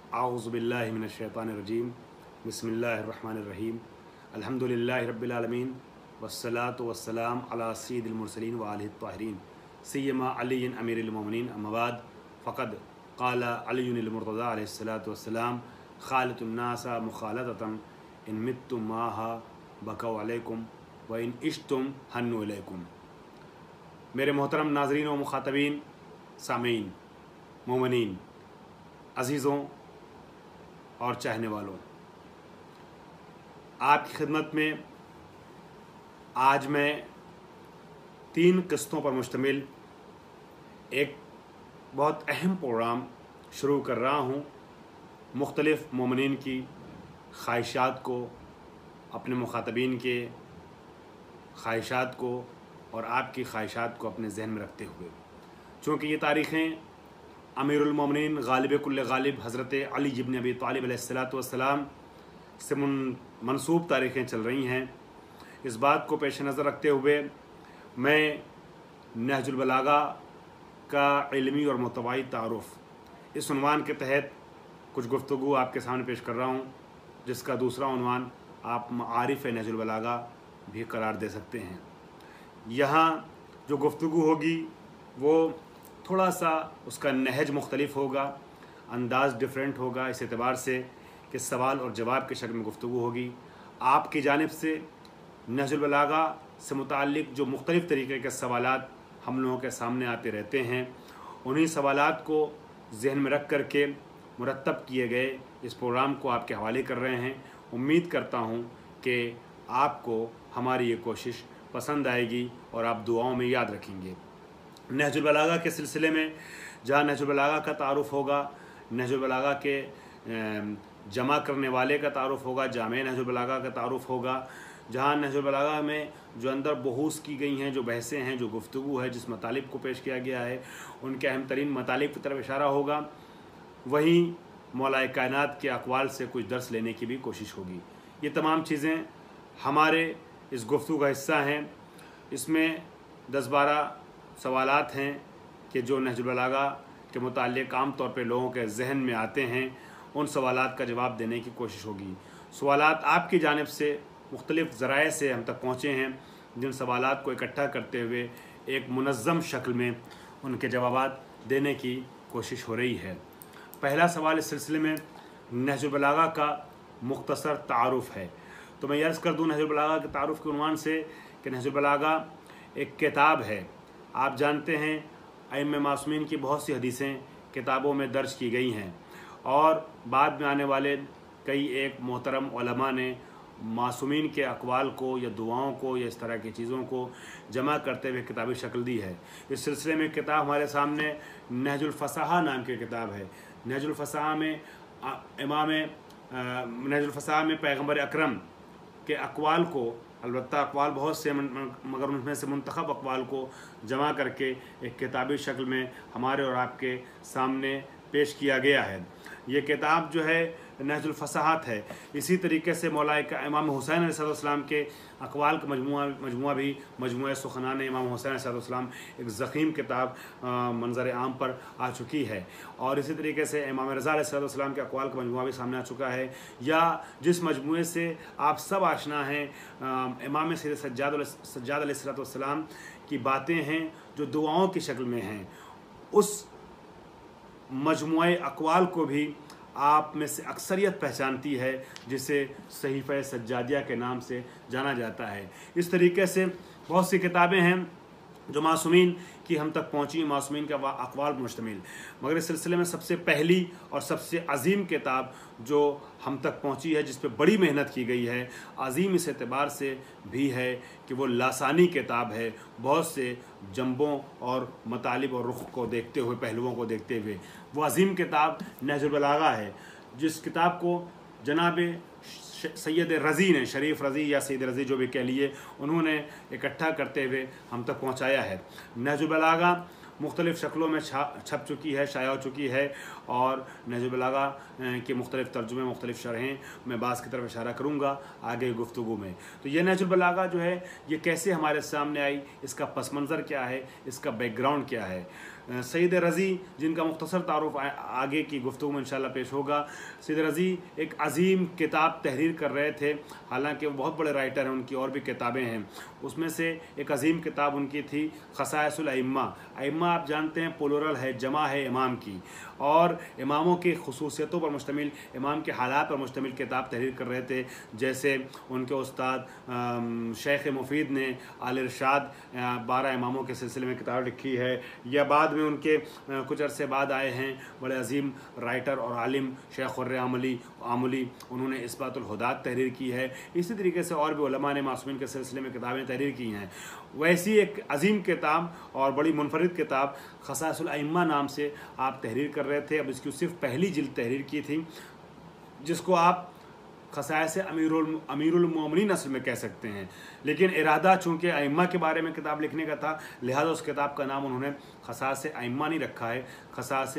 आऊज़ुबिल्लाहि मिनश्शैतानिर्रजीम बिस्मिल्लाहिर्रहमानिर्रहीम अल्हम्दुलिल्लाहि रब्बिल आलमीन वस्सलातु वस्सलाम अला सय्यिदिल मुरसलीन व आलिहि त्ताहिरीन सय्यमा अलीय्यिन अमीरुल मोमिनीन अम्मा बाद फ़क़द क़ाला अलीयुल मुर्तज़ा अलैहिस्सलातु वस्सलाम ख़ालितुन नासा मुख़ालततन इन मित्तुम माहा बकौ अलैकुम व इन इश्तुम हन्नु इलैकुम। मेरे मोहतरम नाज़रीन व मुख़ातबीन, सामीन, मोमिनीन, अज़ीज़ों और चाहने वालों, आपकी खिदमत में आज मैं 3 किस्तों पर मुश्तमिल एक बहुत अहम प्रोग्राम शुरू कर रहा हूँ। मुख्तलिफ़ मोमिनीन की ख्वाहिशात को, अपने मुखातबीन के ख्वाहिशात को और आपकी ख्वाहिशात को अपने जहन में रखते हुए, चूँकि ये तारीख़ें अमीरुल मोमिनीन गालिब कुल्ल गालिब हज़रत अली इब्न अबी तालिब अलैहिस्सलातु वस्सलाम से मनसूब तारीख़ें चल रही हैं। इस बात को पेश नज़र रखते हुए मैं नहजुल बलागा का इल्मी और मुतवाई तारुफ़ इस उन्वान के तहत कुछ गुफ्तगू आपके सामने पेश कर रहा हूँ, जिसका दूसरा उन्वान आप मारिफ़ नहजुल बलागा भी करार दे सकते हैं। यहाँ जो गुफ्तगू होगी वो थोड़ा सा उसका नहज मुख्तलिफ होगा, अंदाज़ डिफरेंट होगा, इस एतबार से कि सवाल और जवाब के शक्ल में गुफ्तगू होगी। आपकी जानिब से नहजुल बलागा से मुताल्लिक़ जो मुख्तलिफ़ तरीक़े के सवालात हम लोगों के सामने आते रहते हैं, उन्हीं सवालात को जहन में रख कर के मुरतब किए गए इस प्रोग्राम को आपके हवाले कर रहे हैं। उम्मीद करता हूँ कि आपको हमारी ये कोशिश पसंद आएगी और आप दुआओं में याद रखेंगे। नहजुल बलागा के सिलसिले में जहाँ नहजुल बलागा का तारुफ़ होगा, नहजुल बलागा के जमा करने वाले का तारुफ़ होगा, जामे नहजुल बलागा का तारुफ़ होगा, जहाँ नहजुल बलागा में जो अंदर बहूस की गई हैं, जो बहसें हैं, जो गुफ्तगू है, जिस मतालिब को पेश किया गया है, उनके अहम तरीन मतालिब की तरफ इशारा होगा। वहीं मौलाए कायनात के अक़वाल से कुछ दर्स लेने की भी कोशिश होगी। ये तमाम चीज़ें हमारे इस गुफ्तगू का हिस्सा हैं। इसमें 10-12 सवालात हैं कि जो नहजुल बलागा के मुताल्लिक़ आम तौर पे लोगों के जहन में आते हैं, उन सवालात का जवाब देने की कोशिश होगी। सवालात आपकी जानिब से मुख्तलिफ़ ज़राए से हम तक पहुँचे हैं, जिन सवालात को इकट्ठा करते हुए एक मुनज़्ज़म शक्ल में उनके जवाबात देने की कोशिश हो रही है। पहला सवाल इस सिलसिले में नहजुल बलागा का मुख्तसर तारुफ़ है। तो मैं अर्ज़ कर दूँ नहजुल बलागा के तारुफ़ के उन्वान से कि नहजुल बलागा एक किताब है। आप जानते हैं अइम्मा मासूमीन की बहुत सी हदीसें किताबों में दर्ज की गई हैं और बाद में आने वाले कई एक मोहतरम उलमा ने मासूमीन के अक़वाल को या दुआओं को या इस तरह की चीज़ों को जमा करते हुए किताबी शक्ल दी है। इस सिलसिले में किताब हमारे सामने नहजुल फ़साहा नाम की किताब है। नहजुल फ़साहा में नहजुल फ़साहा में पैगम्बर अकरम के अक़वाल को, अलबत्ता अक़वाल बहुत से मगर उनमें से मुंतखब अक़वाल को जमा करके एक किताबी शक्ल में हमारे और आपके सामने पेश किया गया है। ये किताब जो है नहजुल फ़साहात है। इसी तरीके से मौलाए का इमाम हुसैन अलैहिस्सलाम के अक़वाल का मजमुआ भी मजमुआ सुखनान इमाम हुसैन अलैहिस्सलाम एक ज़ख़ीम किताब मंज़र आम पर आ चुकी है। और इसी तरीके से इमाम रज़ा अलैहिस्सलाम के अक़वाल का मजमुआ भी सामने आ चुका है। या जिस मजमुए से आप सब आशना हैं, इमाम सज्जाद अलैहिस्सलाम की बातें हैं जो दुआओं की शक्ल में हैं, उस मजमुए अक़वाल को भी आप में से अक्सरियत पहचानती है, जिसे सहीफ़े सज्जादिया के नाम से जाना जाता है। इस तरीके से बहुत सी किताबें हैं जो मासूमीन की हम तक पहुँची, मासूमीन का अक़वाल मुश्तमिल। मगर इस सिलसिले में सबसे पहली और सबसे अजीम किताब जो हम तक पहुँची है, जिस पर बड़ी मेहनत की गई है, अजीम इस एतबार से भी है कि वो लासानी किताब है, बहुत से जंबों और मतालिब और रुख को देखते हुए, पहलुओं को देखते हुए। वो अजीम किताब नहजुल बलागा है, जिस किताब को जनाब सैयद रज़ी ने, शरीफ रज़ी या सैयद रज़ी जो भी कह लिए, उन्होंने इकट्ठा करते हुए हम तक पहुँचाया है। नहजुल बलागा मुख्तलिफ़ शक्लों में छप चुकी है, शाया हो चुकी है और नहजुल बलागा के मुख्तलिफ़ तर्जुमे, मुख्तलिफ़ शरहें मैं बाज़ की तरफ इशारा करूँगा आगे गुफ्तगू में। तो ये नहजुल बलागा जो है ये कैसे हमारे सामने आई, इसका पस मंज़र क्या है, इसका बैकग्राउंड क्या है। सईद रज़ी, जिनका मुख्तसर तारुफ आगे की गुफ्तगू में इंशाअल्लाह पेश होगा। सईद रज़ी एक अजीम किताब तहरीर कर रहे थे, हालांकि वो बहुत बड़े राइटर हैं, उनकी और भी किताबें हैं। उसमें से एक अजीम किताब उनकी थी खसाइसुल अइम्मा। अइम्मा आप जानते हैं प्लूरल है, जमा है इमाम की, और इमामों की खुसूसियतों पर मुश्तमिल, इमाम के हालात पर मुश्तमिल किताब तहरीर कर रहे थे। जैसे उनके उस्ताद शेख मुफीद ने आल इरशाद 12 इमामों के सिलसिले में किताब लिखी है, या बाद में उनके कुछ अरसे बाद आए हैं बड़े अजीम राइटर और आलिम शेख खुर्र आमली, उन्होंने इस्बातुल हुदात तहरीर की है। इसी तरीके से और भी उलमा ने मासूमीन के सिलसिले में किताबें तहरीर की हैं। वैसी एक अजीम किताब और बड़ी मुनफरिद किताब खसाइसुल अइम्मा नाम से आप तहरीर कर रहे थे। अब इसकी सिर्फ पहली जिल्द तहरीर की थी, जिसको आप खसाइस अमीरुल मोमिनीन असल में कह सकते हैं, लेकिन इरादा चूँकि अइम्मा के बारे में किताब लिखने का था, लिहाजा उस किताब का नाम उन्होंने खसाइस अइम्मा नहीं रखा है, खसाइस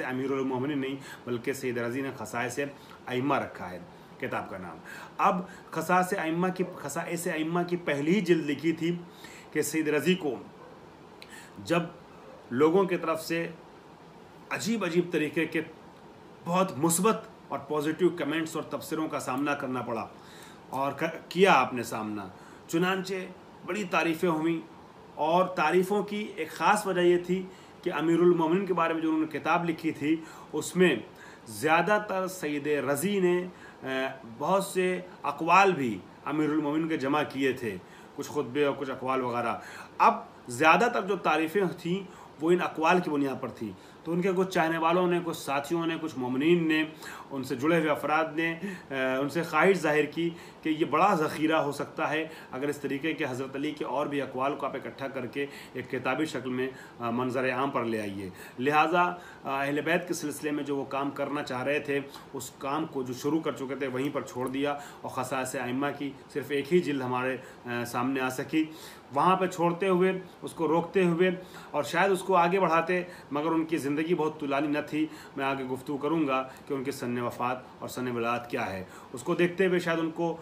अमीरुल मोमिनीन नहीं, बल्कि सईद रज़ी ने खसाइस अइम्मा रखा है किताब का नाम। अब खसाइस अइम्मा की पहली ही जिल्द लिखी थी कि सईद रज़ी को जब लोगों की तरफ से अजीब अजीब तरीके के बहुत मुस्बत और पॉजिटिव कमेंट्स और तबसरों का सामना करना पड़ा, और किया आपने सामना, चुनांचे बड़ी तारीफ़ें हुई। और तारीफ़ों की एक ख़ास वजह ये थी कि अमीरुल मोमिनीन के बारे में जो उन्होंने किताब लिखी थी, उसमें ज़्यादातर सईद रज़ी ने बहुत से अक़वाल भी अमीरुल मोमिनीन के जमा किए थे, कुछ खुतबे और कुछ अक़वाल वग़ैरह। अब ज़्यादातर जो तारीफ़ें थीं वो इन अक़वाल की बुनियाद पर थी, तो उनके कुछ चाहने वालों ने, कुछ साथियों ने, कुछ मोमिनीन ने, उनसे जुड़े हुए अफराद ने उनसे ख्वाहिश जाहिर की कि ये बड़ा ज़ख़ीरा हो सकता है अगर इस तरीके के हज़रत अली के और भी अक़वाल को आप इकट्ठा करके एक किताबी शक्ल में मंज़र आम पर ले आइए। लिहाजा अहले बैत के सिलसिले में जो वो काम करना चाह रहे थे, उस काम को जो शुरू कर चुके थे वहीं पर छोड़ दिया, और खसाइस अइम्मा की सिर्फ़ एक ही जिल्द हमारे सामने आ सकी। वहाँ पर छोड़ते हुए, उसको रोकते हुए, और शायद उसको आगे बढ़ाते, मगर उनकी ज़िंदगी बहुत तुलानी न थी। मैं आगे गुफ्तगू करूँगा कि उनके सन वफ़ात और सन विलादत क्या है। उसको देखते हुए शायद उनको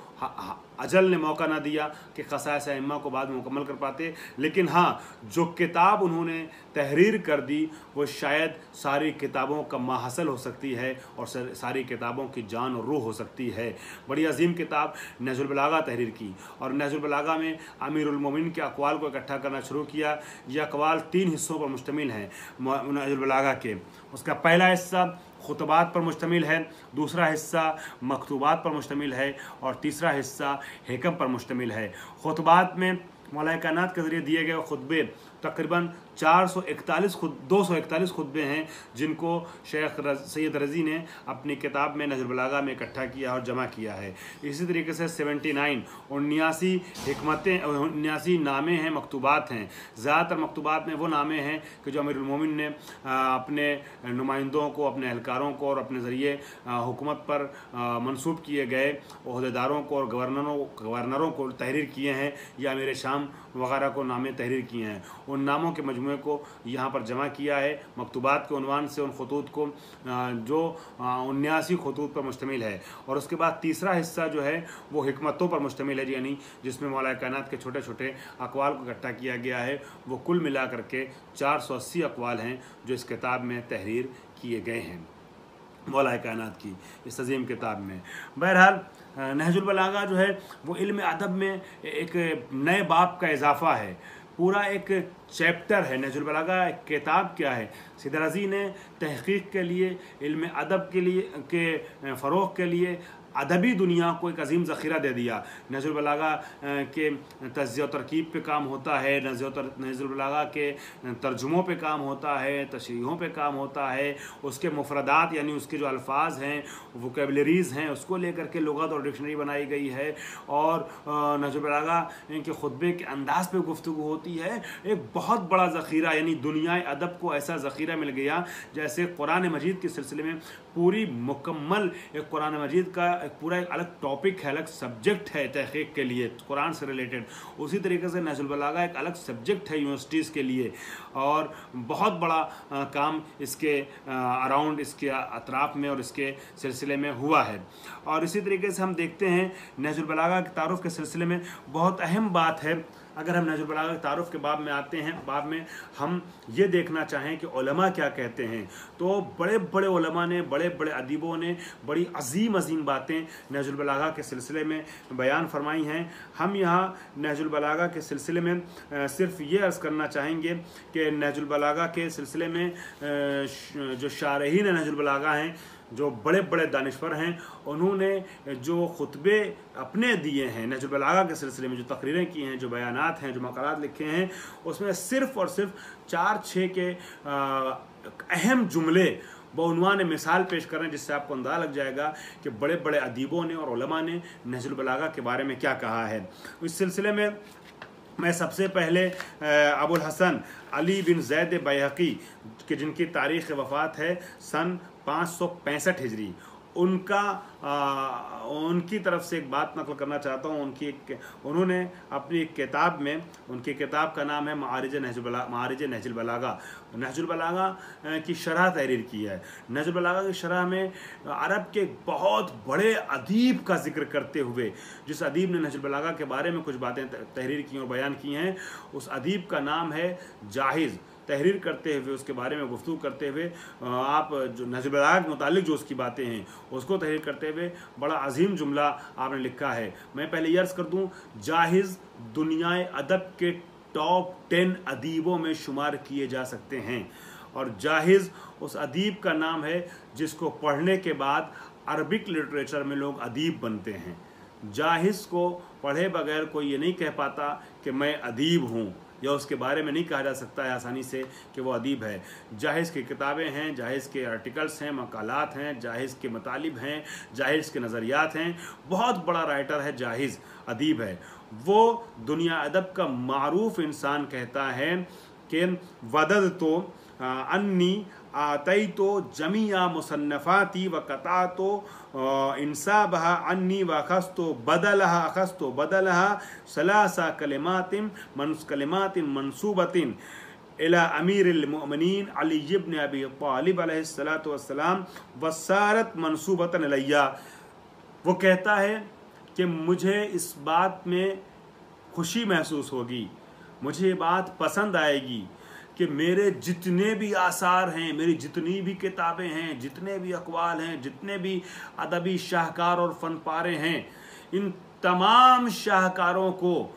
अजल ने मौका ना दिया कि खसाइस अइम्मा को बाद में मुकम्मल कर पाते, लेकिन हाँ, जो किताब उन्होंने तहरीर कर दी वो शायद सारी किताबों का माहसल हो सकती है और सारी किताबों की जान और रूह हो सकती है। बड़ी अजीम किताब नहजुल बलागा तहरीर की, और नहजुल बलागा में अमीरुल मोमिनीन के अक़वाल को इकट्ठा करना शुरू किया। ये अक़वाल 3 हिस्सों पर मुश्तमिल हैं नहजुल बलागा के। उसका पहला हिस्सा खुतबात पर मुश्तमिल है, दूसरा हिस्सा मकतूबात पर मुश्तमिल है, और तीसरा हिस्सा हिकम पर मुश्तमिल है। खुतबात में मौलाए कायनात के ज़रिए दिए गए खुतबे तकरीबन 241 खुतबे हैं, जिनको शेख सैयद रज़ी ने अपनी किताब में नहजुल बलागा में इकट्ठा किया और जमा किया है। इसी तरीके से 79 हिकमतें 79 नामे हैं, मकतूबात हैं। ज़्यादातर मकतूबात में वो नामे हैं कि जो अमीरुल मोमिनीन ने अपने नुमाइंदों को, अपने एहलकारों को और अपने ज़रिए हुकूमत पर मंसूब किए गए ओहदेदारों को और गवर्नरों को तहरीर किए हैं, या अमीर शाम वगैरह को नामे तहरीर किए हैं। उन नामों के मजमूए को यहाँ पर जमा किया है मकतूबात के उन्वान से, उन खतूत को जो 79 खतूत पर मुश्तमिल है। और उसके बाद तीसरा हिस्सा जो है वो हिकमतों पर मुश्तमिल है, यानी जिसमें मौलाए कायनात के छोटे छोटे अक़वाल को इकट्ठा किया गया है। वो कुल मिला करके 480 अक़वाल हैं जो इस किताब में तहरीर किए गए हैं मौलाए कायनात की इस अजीम किताब में। बहरहाल नहजुल बलागा जो है वो इल्म अदब में एक नए बाब का इजाफ़ा है, पूरा एक चैप्टर है। नहजुल बलागा एक किताब क्या है, सईद रज़ी ने तहक़ीक़ के लिए, इल्म अदब के लिए के फ़रोग़ के लिए अदबी दुनिया को एक अजीम ज़ख़ीरा दे दिया। नहजुल बलागा के तज़्ज़िया व तरकीब पे काम होता है, नहजुल बलागा के तर्जुमों पे काम होता है, तशरीहों पे काम होता है, उसके मुफ़रदात यानी उसके जो अल्फाज हैं, वोकैबुलरीज़ हैं, उसको लेकर के लुग़त और डिक्शनरी बनाई गई है। और नहजुल बलागा के खुतबे के अंदाज़ पे गुफ्तगू होती है। एक बहुत बड़ा ज़ख़ीरा, यानी दुनियाए अदब को ऐसा ज़ख़ीरा मिल गया जैसे कुरान मजीद के सिलसिले में पूरी मुकम्मल एक कुरान मजीद का एक पूरा एक अलग टॉपिक है, अलग सब्जेक्ट है तहक़ीक़ के लिए कुरान से रिलेटेड। उसी तरीके से नहजुल बलागा एक अलग सब्जेक्ट है यूनिवर्सिटीज़ के लिए, और बहुत बड़ा काम इसके अराउंड, इसके अतराफ़ में और इसके सिलसिले में हुआ है। और इसी तरीके से हम देखते हैं नहजुल बलागा के तारुफ़ के सिलसिले में बहुत अहम बात है। अगर हम नहजुल बलागा के तारुफ के बाब में आते हैं, बाब में हम ये देखना चाहें कि उलमा क्या कहते हैं, तो बड़े बड़े उलमा ने, बड़े बड़े अदीबों ने बड़ी अजीम अजीम बातें नहजुल बलागा के सिलसिले में बयान फरमाई हैं। हम यहाँ नहजुल बलागा के सिलसिले में सिर्फ ये अर्ज़ करना चाहेंगे कि नहजुल बलागा के सिलसिले में जो शारहीन नहजुल बलागा हैं, जो बड़े बड़े दानिश्वर हैं, उन्होंने जो खुतबे अपने दिए हैं नहजुल बलागा के सिलसिले में, जो तकरीरें की हैं, जो बयानात हैं, जो मक़ालात लिखे हैं, उसमें सिर्फ़ और सिर्फ 4-6 के अहम जुमले बउनवान मिसाल पेश कर रहे हैं, जिससे आपको अंदाज़ा लग जाएगा कि बड़े बड़े अदीबों ने और उलमा ने नहजुल बलागा के बारे में क्या कहा है। इस सिलसिले में मैं सबसे पहले अबुल हसन अली बिन ज़ैद बैहक़ी के, जिनकी तारीख़ वफ़ात है सन 565 हिजरी, उनकी तरफ से एक बात नकल करना चाहता हूँ। उन्होंने अपनी एक किताब में, उनकी किताब का नाम है मारिज नहजुल बलागा, नहजुल बलागा की शरह तहरीर की है। नहजुल बलागा की शरह में अरब के बहुत बड़े अदीब का जिक्र करते हुए, जिस अदीब ने नहजुल बलागा के बारे में कुछ बातें तहरीर की और बयान की हैं, उस अदीब का नाम है जाहिज़। तहरीर करते हुए, उसके बारे में गुफ्तगू करते हुए, आप जो नहजुल बलागा के मुतालिक जो उसकी बातें हैं उसको तहरीर करते हुए बड़ा अजीम जुमला आपने लिखा है। मैं पहले ये अर्ज़ कर दूँ, जाहिज़ दुनियाए अदब के टॉप 10 अदीबों में शुमार किए जा सकते हैं, और जाहिज़ उस अदीब का नाम है जिसको पढ़ने के बाद अरबिक लिटरेचर में लोग अदीब बनते हैं। जाहिज़ को पढ़े बगैर कोई ये नहीं कह पाता कि मैं अदीब हूँ, या उसके बारे में नहीं कहा जा सकता है आसानी से कि वो अदीब है। जाहिज़ की किताबें हैं, जाहिज़ के आर्टिकल्स हैं, मकालात हैं, जाहिज़ के मतालिब हैं, जाहिज़ के नज़रियात हैं। बहुत बड़ा राइटर है जाहिज़, अदीब है। वो दुनिया अदब का मारूफ इंसान कहता है कि वदद तो अन्नी आतई तो जमिया मुसन्नफ़ाती व कता तो इंसाबहा अन्नी व अखस्तो बदलहा सलासा कलिमातिन मनसूबतिन इला अमीरुल मोमिनीन अली इब्न अबी तालिब अलैहिस्सलातु वस्सलाम वसारत मनसूबतन इलैया। वो कहता है कि मुझे इस बात में खुशी महसूस होगी, मुझे ये बात पसंद आएगी कि मेरे जितने भी आसार हैं, मेरी जितनी भी किताबें हैं, जितने भी अक़वाल हैं, जितने भी अदबी शाहकार और फ़नपारे हैं, इन तमाम शाहकारों को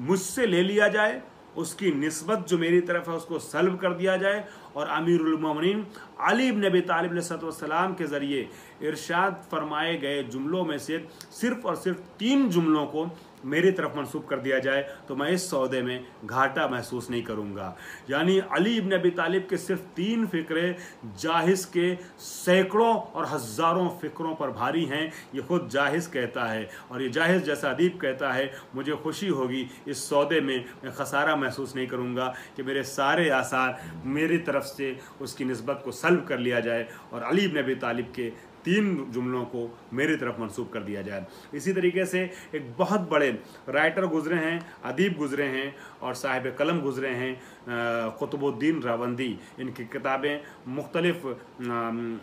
मुझसे ले लिया जाए, उसकी निस्बत जो मेरी तरफ है उसको सल्ब कर दिया जाए, और अमीरुल मोमिनीन अली इब्न अबी तालिब अलैहिस्सलाम के ज़रिए इरशाद फरमाए गए जुमलों में से सिर्फ़ और सिर्फ 3 जुमलों को मेरी तरफ मंसूब कर दिया जाए तो मैं इस सौदे में घाटा महसूस नहीं करूँगा। यानी अली इब्न अबी तालिब के सिर्फ 3 फ़िक्रे जाहिज़ के सैकड़ों और हज़ारों फ़िक्रों पर भारी हैं। ये खुद जाहिज़ कहता है, और ये जाहिज़ जैसा अदीब कहता है, मुझे खुशी होगी इस सौदे में, मैं खसारा महसूस नहीं करूँगा कि मेरे सारे आसार मेरी तरफ से उसकी निस्बत को सल्ब कर लिया जाए और अली इब्न अबी तालिब के 3 जुमलों को मेरी तरफ मंसूब कर दिया जाए। इसी तरीके से एक बहुत बड़े राइटर गुजरे हैं, अदीब गुजरे हैं और साहिब कलम गुजरे हैं, कुतुबुद्दीन रावंदी। इनकी किताबें मुख्तलिफ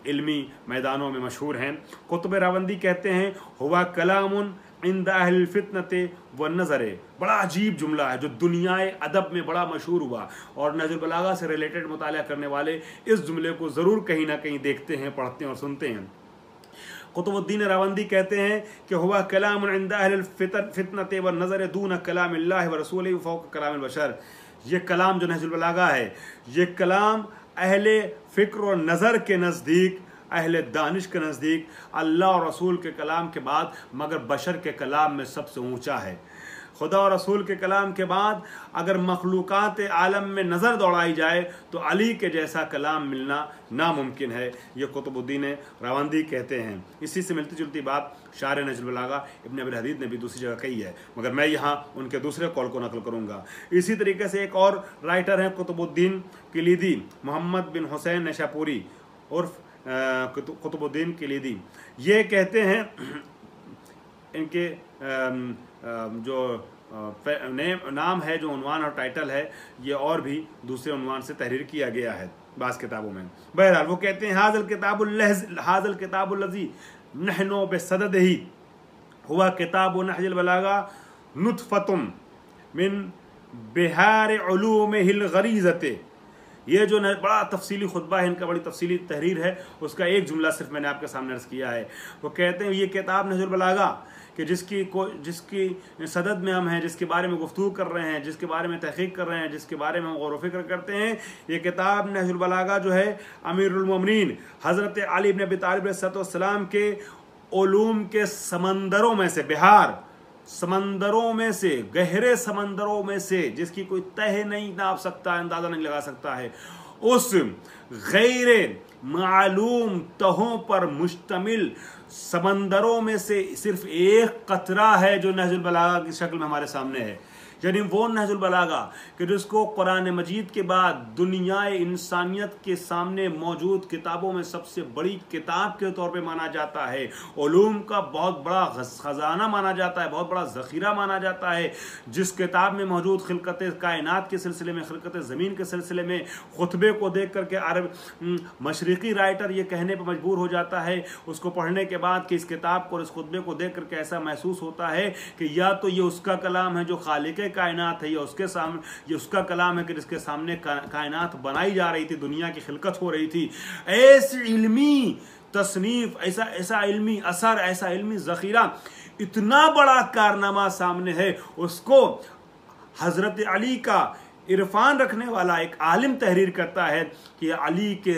इल्मी मैदानों में मशहूर हैं। कुतुब रावंदी कहते हैं, हुआ कलामुन इंदा अहल फितनते व नज़रे। बड़ा अजीब जुमला है जो दुनियाए अदब में बड़ा मशहूर हुआ, और नहजुल बलागा से रिलेटेड मुताला करने वाले इस जुमले को ज़रूर कहीं ना कहीं देखते हैं, पढ़ते हैं और सुनते हैं। कुतुबुद्दीन रावंदी कहते हैं कि हुआ कलाम इंदा अहल फितनते व नज़र दून कलामिल्लाहि व रसूलिही फौक कलामिल बशर। ये कलाम जो नहजुल बलागा है, ये कलाम अहले फ़िक्र और नज़र के नज़दीक, अहले दानिश के नज़दीक अल्लाह और रसूल के कलाम के बाद मगर बशर के कलाम में सबसे ऊंचा है। खुदा और रसूल के कलाम के बाद अगर मखलूक़ात आलम में नज़र दौड़ाई जाए तो अली के जैसा कलाम मिलना नामुमकिन है। ये कुतुबुद्दीन रावंदी कहते हैं। इसी से मिलती जुलती बात शार नहजुल बलागा इब्न अबी हदीद ने भी दूसरी जगह कही है, मगर मैं यहाँ उनके दूसरे कौल को नकल करूँगा। इसी तरीके से एक और राइटर हैं कुतुबुद्दीन किलीदी, मोहम्मद बिन हुसैन नशापुरी उर्फ कुतुबुद्दीन किलीदी। ये कहते हैं, इनके जो नाम है, जो उन्वान और टाइटल है, ये और भी दूसरे उन्वान से तहरीर किया गया है बाज़ किताबों में। बहरहाल वो कहते हैं, हाज़ल किताबुल्लज़ी नहनो बेसददिही हुआ किताब नहजुल बलागा नुतफ़तुम मिन बिहार उलूमिहिल गरीज़ते। ये जो बड़ा तफसीली खुतबा है इनका, बड़ी तफसीली तहरीर है, उसका एक जुमला सिर्फ मैंने आपके सामने अर्ज़ किया है। वो कहते हैं ये किताब नहजुल बलागा कि जिसकी सदद में हम हैं, जिसके बारे में गुफ्तगू कर रहे हैं, जिसके बारे में तहक़ीक़ कर रहे हैं, जिसके बारे में हम गौर व फ़िक्र करते हैं, ये किताब नहजुल बलागा जो है अमीरुल मोमिनीन हज़रत अली इब्न अबी तालिब अलैहिस्सलाम के उलूम के समंदरों में से, बिहार समंदरों में से, गहरे समंदरों में से, जिसकी कोई तह नहीं नाप सकता, अंदाजा नहीं लगा सकता है, उस गैर मालूम तहों पर मुश्तमिल समंदरों में से सिर्फ एक कतरा है जो नहजुल बलागा की शक्ल में हमारे सामने है। यानी वो नहजुल बलागा कि जिसको कुरान मजीद के बाद दुनिया इंसानियत के सामने मौजूद किताबों में सबसे बड़ी किताब के तौर पे माना जाता है, उलूम का बहुत बड़ा खजाना माना जाता है, बहुत बड़ा ज़ख़ीरा माना जाता है, जिस किताब में मौजूद खिलकत कायनात के सिलसिले में, खिलकत ज़मीन के सिलसिले में खुतबे को देख करके अरब मशरिकी राइटर ये कहने पर मजबूर हो जाता है उसको पढ़ने के बाद कि इस किताब को और इस खुतबे को देख करके ऐसा महसूस होता है कि या तो ये उसका कलाम है जो खालिक कायनात है, या उसके सामने ये उसका कलाम है कि जिसके सामने कायनात बनाई जा रही थी, दुनिया की खिलकत हो रही थी। ऐसी इल्मी तसनीफ, ऐसा इल्मी असर, ऐसा इल्मी ज़ख़ीरा, इतना बड़ा कारनामा सामने है, उसको हज़रत अली का इरफान रखने वाला एक आलिम तहरीर करता है कि अली के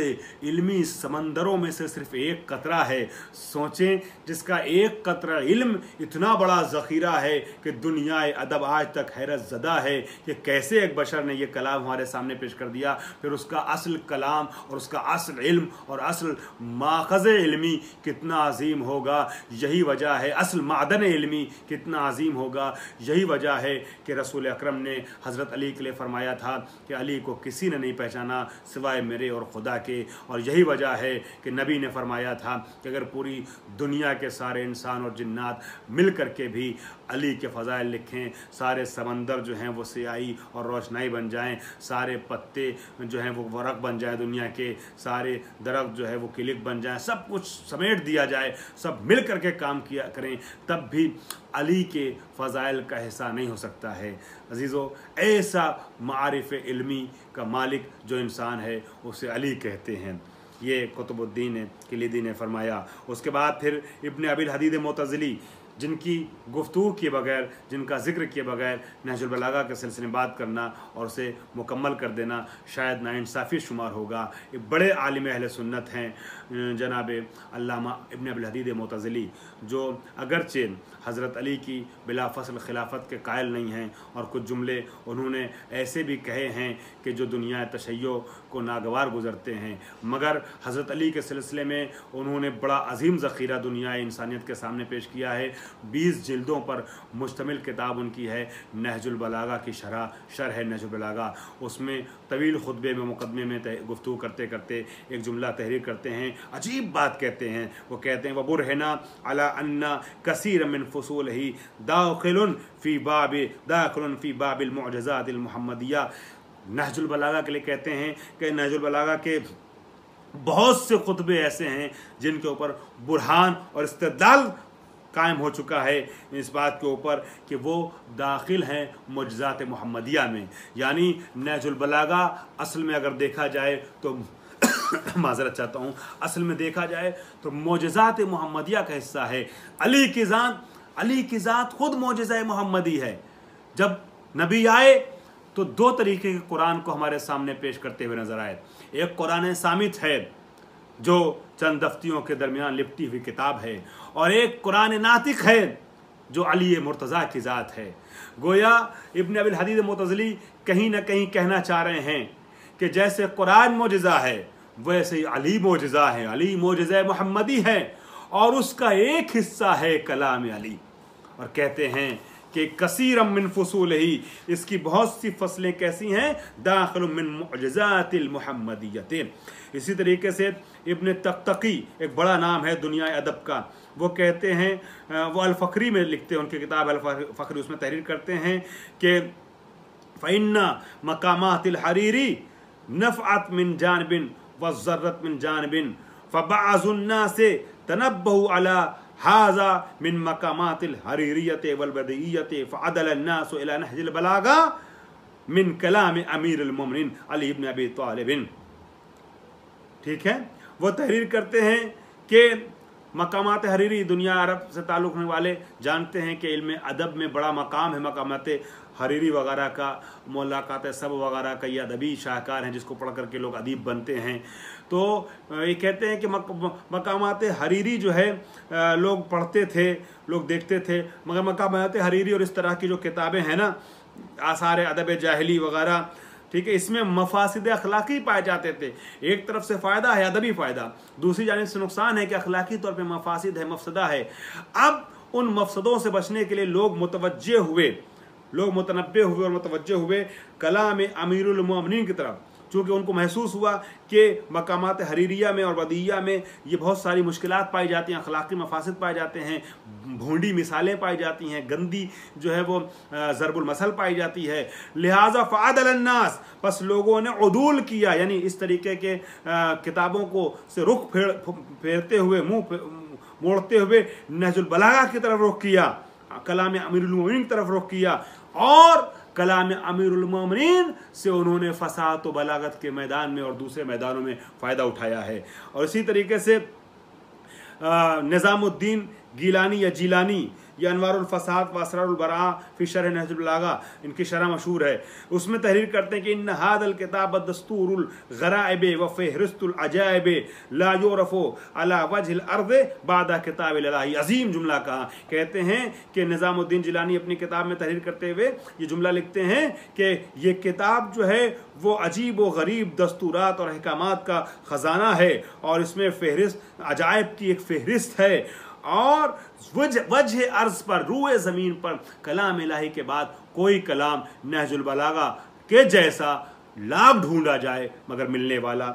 इल्मी समंदरों में से सिर्फ एक कतरा है। सोचें, जिसका एक कतरा इल्म इतना बड़ा ज़ख़ीरा है कि दुनिया अदब आज तक हैरत ज़दा है कि कैसे एक बशर ने यह कलाम हमारे सामने पेश कर दिया। फिर उसका असल कलाम और उसका असल इल्म और असल माख़ज़ इल्मी कितना अजीम होगा, यही वजह है, असल मादन इल्मी कितना अजीम होगा। यही वजह है कि रसूल अकरम ने हज़रत अली के लिए फरमाया था कि अली को किसी ने नहीं पहचाना सिवाय मेरे और खुदा के। और यही वजह है कि नबी ने फरमाया था कि अगर पूरी दुनिया के सारे इंसान और जिन्नात मिल करके भी अली के फ़ज़ाइल लिखें, सारे समंदर जो हैं वो सियाही और रोशनाई बन जाएं, सारे पत्ते जो हैं वो वरक़ बन जाएं, दुनिया के सारे दरख्त जो है वो किलिक बन जाएं, सब कुछ समेट दिया जाए, सब मिल करके काम किया करें, तब भी अली के फ़ज़ाइल का हिस्सा नहीं हो सकता है। अजीज़ों, ऐसा मारिफ़ इल्मी का मालिक जो इंसान है उसे अली कहते हैं। ये कुतुबुद्दीन किलिदी ने फरमाया। उसके बाद फिर इब्न अबिल हदीद मुतज़िली, जिनकी गुफ्तगू किए बगैर, जिनका जिक्र किए बगैर नहजुल बलागा के सिलसिले में बात करना और उसे मुकम्मल कर देना शायद नाइंसाफ़ी शुमार होगा। एक बड़े आलिम अहले सुन्नत हैं जनाब अल्लामा इब्न अबिल हदीद मुतज़िली, जो अगरचे हज़रत अली की बिला फ़स्ल खिलाफत के कायल नहीं हैं, और कुछ जुमले उन्होंने ऐसे भी कहे हैं कि जो दुनिया तशय्यो को नागवार गुज़रते हैं, मगर हज़रत अली के सिलसिले में उन्होंने बड़ा अजीम ज़ख़ीरा दुनिया इंसानियत के सामने पेश किया है। 20 जिल्दों पर मुश्तमिल किताब उनकी है नहजुल बलागा की शरह है नहजुल बलागा। उसमें तवील खुतबे में मुकदमे में गुफ्तगू करते करते एक जुमला तहरीर करते हैं, अजीब बात कहते हैं। वो कहते हैं वबुरहना अला अन्ना कसीर मिन फसूलही दाखिलुन फी बाबिल मुअजिज़ातिल मुहम्मदिया। नहजुल बलागा के लिए कहते हैं कि नहजुल बलागा के बहुत से खुतबे ऐसे हैं जिनके ऊपर बुरहान और इस्तिदलाल कायम हो चुका है इस बात के ऊपर कि वो दाखिल हैं मुअजिज़ात मुहम्मदिया में। यानी नहजुल बलागा असल में अगर देखा जाए तो माज़रत चाहता हूँ, असल में देखा जाए तो मुअजिज़ात मुहम्मदिया का हिस्सा है। अली की ज़ात खुद मुअजिज़ा मुहम्मदी है। जब नबी आए तो 2 तरीके के कुरान को हमारे सामने पेश करते हुए नजर आए। एक कुरान सामित है जो चंद दफ्तियों के दरमियान लिपटी हुई किताब है, और एक कुरान नातिक है जो अली मुर्तज़ा की ज़ात है। गोया इब्न अबिल हदीद मुतज़िली कहीं ना कहीं कहना चाह रहे हैं कि जैसे कुरान मोजिज़ा है वैसे ही अली मोजिज़ा है, अली मोजिज़ा मुहम्मदी है, और उसका एक हिस्सा है कलाम अली। और कहते हैं कि कसीरम मिन फसूलही, इसकी बहुत सी फसलें कैसी हैं, दाखिल मिन मुअजिज़ातिल मुहम्मदियतिन। इसी तरीके से इब्न तक़तक़ी, एक बड़ा नाम है दुनिया अदब का, वो कहते हैं, वो अल-फ़खरी में लिखते हैं, उनकी किताब अल-फ़खरी, उसमें तहरीर करते हैं कि फ़इन्ना मकामातिल हरीरी नफ़अत मिन जानिबिन व ज़र्रत मिन जानिबिन फ़बाअज़ुन नास तनब्बहु अला हाजा मिन मकामातिल हरीरियत वल बदइयत फअदल अन्नास इला नहजिल बलागा मिन कलाम अमीरुल मोमिनीन अली इब्न अबी तालिब। ठीक है, वो तहरीर करते हैं कि मकामात हरीरी, दुनिया अरब से ताल्लुक़ रखने वाले जानते हैं कि इल्म अदब में बड़ा मकाम है मकामात हरीरी वगैरह का, मुलाकात सब वगैरह का। ये अदबी शाहकार हैं जिसको पढ़ करके लोग अदीब बनते हैं। तो ये कहते हैं कि मकामात हरीरी जो है लोग पढ़ते थे, लोग देखते थे, मगर मकामात हरीरी और इस तरह की जो किताबें हैं ना, आसार अदब जाहिली वगैरह, ठीक है, इसमें मफासिद अखलाकी पाए जाते थे। एक तरफ से फ़ायदा है, अदबी फ़ायदा, दूसरी जानिब से नुकसान है कि अखलाकी तौर पे मफासिद है, मफसदा है। अब उन मफसदों से बचने के लिए लोग मुतवज्जे हुए, लोग मुतनब्बे हुए और मुतवज्जे हुए कलाम अमीरुल मोमिनीन की तरफ, चूँकि उनको महसूस हुआ कि मकामात हरीरिया में और बदिया में ये बहुत सारी मुश्किलात पाई जाती हैं, अखलाकी मफासिद पाए जाते हैं, भोंडी मिसालें पाई जाती हैं, गंदी जो है वो ज़रबुल मसल पाई जाती है। लिहाजा फ़अदल अन्नास, बस लोगों ने उदूल किया, यानी इस तरीके के किताबों को से रुख फेरते हुए, मुँह मोड़ते हुए नहजुल बलागा की तरफ रुख किया, कलाम अमीरुल मोमिनीन की तरफ रुख किया, और कलाम अमीरुल मोमिनीन से उन्होंने फसाहत व बलागत के मैदान में और दूसरे मैदानों में फ़ायदा उठाया है। और इसी तरीके से निज़ामुद्दीन गिलानी या जिलानी, ये अनवारुल फसाद व असरारुल बराअ फी शरह नहजुल बलागा, इनकी शरह मशहूर है। उसमें तहरीर करते हैं कि इन्न हादल किताब दस्तूरुल गराइब व फ़हरिस्तुल अजाइब ला युरफ़ु अला वजहिल अर्द बादा किताब इलाही। अजीम जुमला कहा। कहते हैं कि निज़ामुद्दीन जिलानी अपनी किताब में तहरीर करते हुए ये जुमला लिखते हैं कि ये किताब जो है वो अजीब व गरीब दस्तूरात और अहकामात का ख़जाना है, और इसमें फ़हरिस्त अजाइब की एक फ़हरिस्त है, और वजह अर्ज पर, रूए ज़मीन पर कलाम इलाही के बाद कोई कलाम नहजुल बलागा के जैसा लाभ ढूंढा जाए मगर मिलने वाला